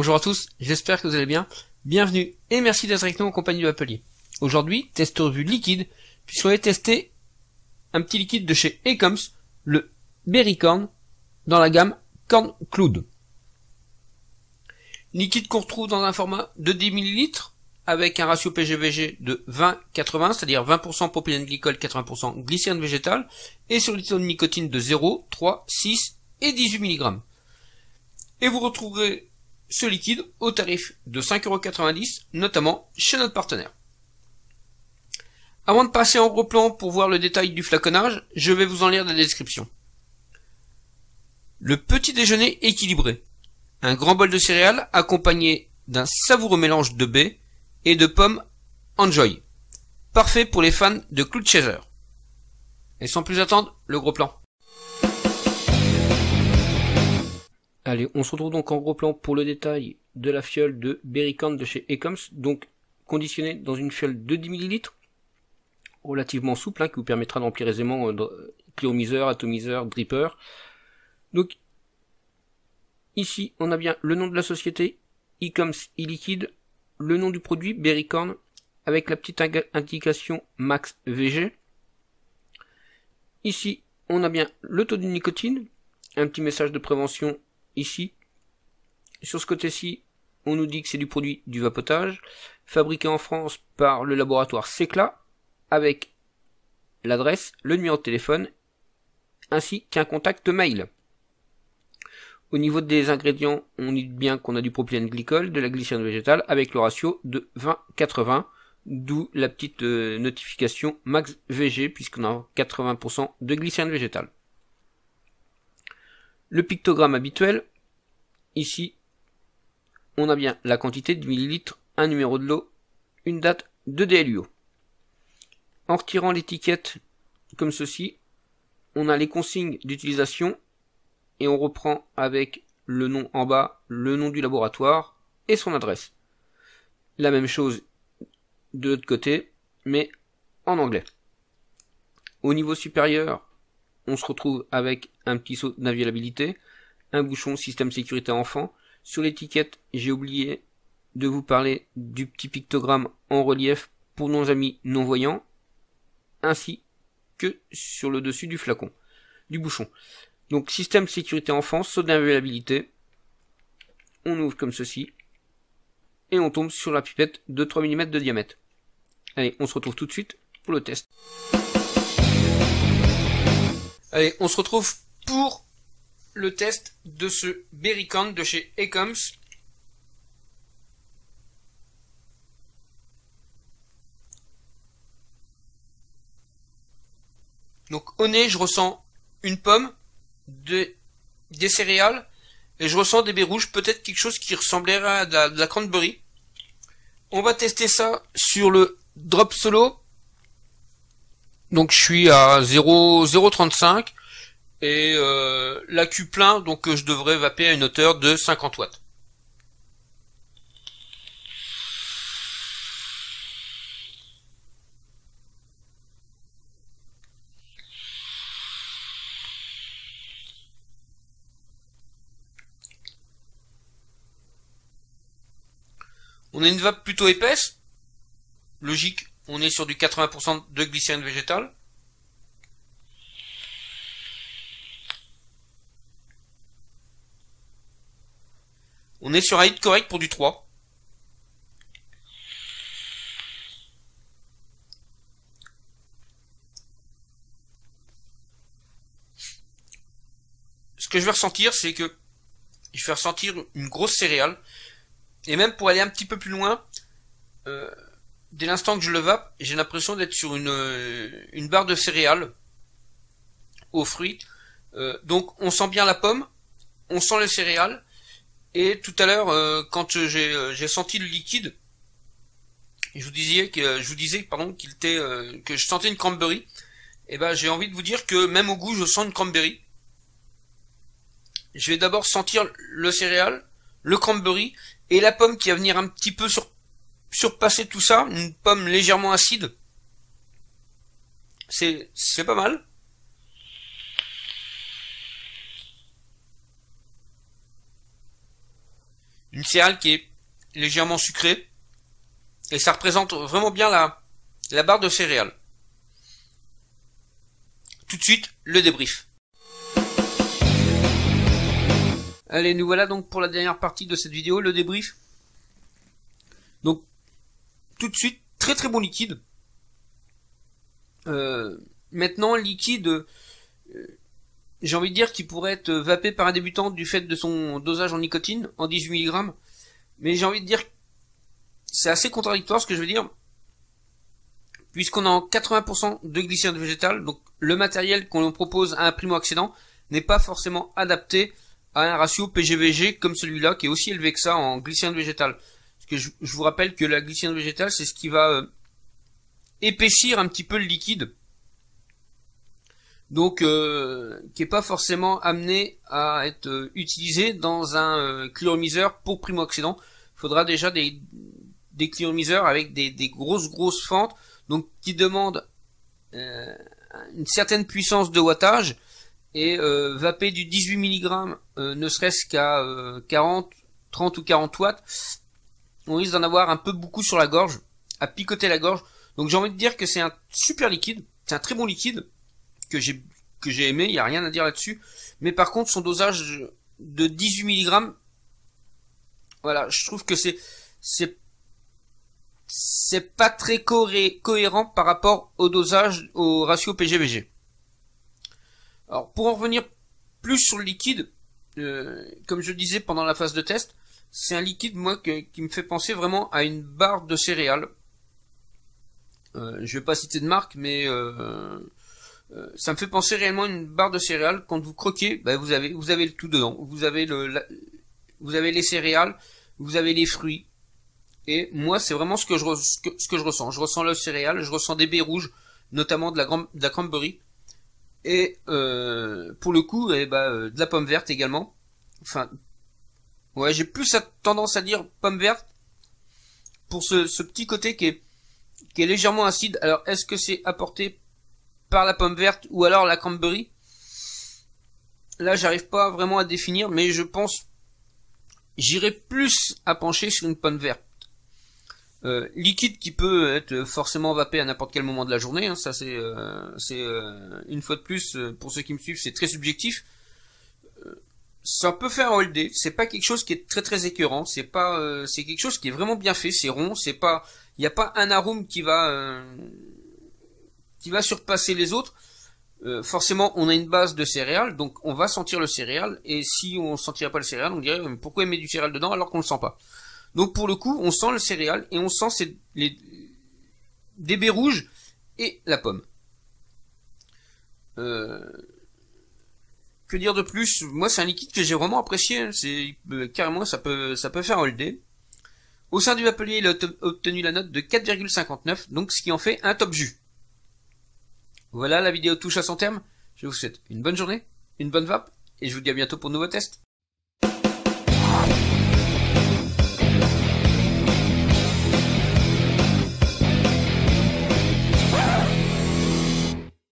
Bonjour à tous, j'espère que vous allez bien. Bienvenue et merci d'être avec nous en compagnie de Appelier. Aujourd'hui, test revue liquide, puisqu'on va tester un petit liquide de chez Ecoms, le Berrycorn, dans la gamme Corn Cloud. Liquide qu'on retrouve dans un format de 10 ml, avec un ratio PG-VG de 20-80, c'est-à-dire 20% propylène glycol, 80% glycérine végétale, et sur le taux de nicotine de 0, 3, 6 et 18 mg. Et vous retrouverez ce liquide au tarif de 5,90 €, notamment chez notre partenaire. Avant de passer en gros plan pour voir le détail du flaconnage, je vais vous en lire la description. Le petit déjeuner équilibré. Un grand bol de céréales accompagné d'un savoureux mélange de baies et de pommes Enjoy. Parfait pour les fans de Cloud Chaser. Et sans plus attendre, le gros plan. Allez, on se retrouve donc en gros plan pour le détail de la fiole de Berrycorn de chez Ecoms, donc conditionnée dans une fiole de 10 ml, relativement souple, qui vous permettra d'emplir aisément cléomiseur, atomiseur, dripper. Donc ici on a bien le nom de la société, Ecoms e-liquide, le nom du produit Berrycorn, avec la petite indication Max VG. Ici on a bien le taux de nicotine, un petit message de prévention ici. Sur ce côté-ci, on nous dit que c'est du produit du vapotage, fabriqué en France par le laboratoire Secla, avec l'adresse, le numéro de téléphone, ainsi qu'un contact mail. Au niveau des ingrédients, on dit bien qu'on a du propylène glycol, de la glycérine végétale, avec le ratio de 20-80, d'où la petite notification Max VG, puisqu'on a 80% de glycérine végétale. Le pictogramme habituel, ici, on a bien la quantité de millilitres, un numéro de lot, une date de DLUO. En retirant l'étiquette comme ceci, on a les consignes d'utilisation et on reprend avec le nom en bas, le nom du laboratoire et son adresse. La même chose de l'autre côté, mais en anglais. Au niveau supérieur, on se retrouve avec un petit saut de navigabilité, un bouchon système sécurité enfant. Sur l'étiquette, j'ai oublié de vous parler du petit pictogramme en relief pour nos amis non-voyants, ainsi que sur le dessus du flacon, du bouchon. Donc système sécurité enfant, saut de navigabilité, on ouvre comme ceci, et on tombe sur la pipette de 3 mm de diamètre. Allez, on se retrouve tout de suite pour le test. Allez, on se retrouve pour le test de ce Berrycorn de chez Ecoms. Donc au nez, je ressens une pomme, des céréales, et je ressens des baies rouges, peut-être quelque chose qui ressemblerait à de la cranberry. On va tester ça sur le drop solo. Donc je suis à 0,35 et l'accu plein, donc je devrais vaper à une hauteur de 50 watts. On a une vape plutôt épaisse, logique, on est sur du 80% de glycérine végétale. On est sur un hit correct pour du 3. Ce que je vais ressentir, c'est que je vais ressentir une grosse céréale. Et même pour aller un petit peu plus loin, dès l'instant que je le vape, j'ai l'impression d'être sur une barre de céréales aux fruits. Donc on sent bien la pomme, on sent les céréales. Et tout à l'heure, quand j'ai senti le liquide, je vous disais qu'il était que je sentais une cranberry. Et ben j'ai envie de vous dire que même au goût, je sens une cranberry. Je vais d'abord sentir le céréal, le cranberry et la pomme qui va venir un petit peu surpasser tout ça, une pomme légèrement acide. C'est pas mal. une céréale qui est légèrement sucrée. Et ça représente vraiment bien la barre de céréales. Tout de suite, le débrief. Allez, nous voilà donc pour la dernière partie de cette vidéo, le débrief. Donc, tout de suite, très très bon liquide. Maintenant, liquide, j'ai envie de dire qu'il pourrait être vapé par un débutant du fait de son dosage en nicotine, en 18 mg. Mais j'ai envie de dire, c'est assez contradictoire ce que je veux dire, puisqu'on a en 80% de glycérine végétale, donc le matériel qu'on propose à un primo-accédant n'est pas forcément adapté à un ratio PGVG comme celui-là, qui est aussi élevé que ça en glycérine végétale. Parce que je vous rappelle que la glycérine végétale, c'est ce qui va épaissir un petit peu le liquide, donc qui est pas forcément amené à être utilisé dans un cliomiseur pour primo-accédant. Il faudra déjà des cliomiseurs avec des grosses fentes, donc qui demandent une certaine puissance de wattage, et vaper du 18 mg ne serait-ce qu'à 30 ou 40 watts, on risque d'en avoir un peu beaucoup sur la gorge, à picoter la gorge. Donc j'ai envie de dire que c'est un super liquide, c'est un très bon liquide que j'ai aimé, il n'y a rien à dire là-dessus. Mais par contre son dosage de 18 mg, voilà, je trouve que c'est pas très cohérent par rapport au dosage, au ratio PGVG. Alors pour en revenir plus sur le liquide, comme je le disais pendant la phase de test, c'est un liquide moi qui me fait penser vraiment à une barre de céréales. Je vais pas citer de marque, mais ça me fait penser réellement à une barre de céréales. Quand vous croquez, bah, vous avez le tout dedans. Vous avez les céréales, vous avez les fruits. Et moi, c'est vraiment ce que je ressens. Je ressens le céréal, je ressens des baies rouges, notamment de la cranberry. Et pour le coup, de la pomme verte également. Enfin, ouais, j'ai plus tendance à dire pomme verte pour ce petit côté qui est légèrement acide. Alors, est-ce que c'est apporté par la pomme verte ou alors la cranberry? Là, j'arrive pas vraiment à définir, mais je pense j'irai plus à pencher sur une pomme verte. Liquide qui peut être forcément vapé à n'importe quel moment de la journée, hein, ça c'est une fois de plus, pour ceux qui me suivent, c'est très subjectif. Ça peut faire un all day, c'est pas quelque chose qui est très très écœurant, c'est quelque chose qui est vraiment bien fait, c'est rond, il n'y a pas un arôme qui va surpasser les autres. Forcément on a une base de céréales, donc on va sentir le céréal, et si on sentirait pas le céréal, on dirait mais pourquoi il met du céréal dedans alors qu'on le sent pas. Donc pour le coup, on sent le céréal et on sent des baies rouges et la pomme. Que dire de plus? Moi, c'est un liquide que j'ai vraiment apprécié. C'est carrément, ça peut faire all day. Au sein du Vapelier, il a obtenu la note de 4,59, donc ce qui en fait un top jus. Voilà, la vidéo touche à son terme. Je vous souhaite une bonne journée, une bonne vape, et je vous dis à bientôt pour de nouveaux tests.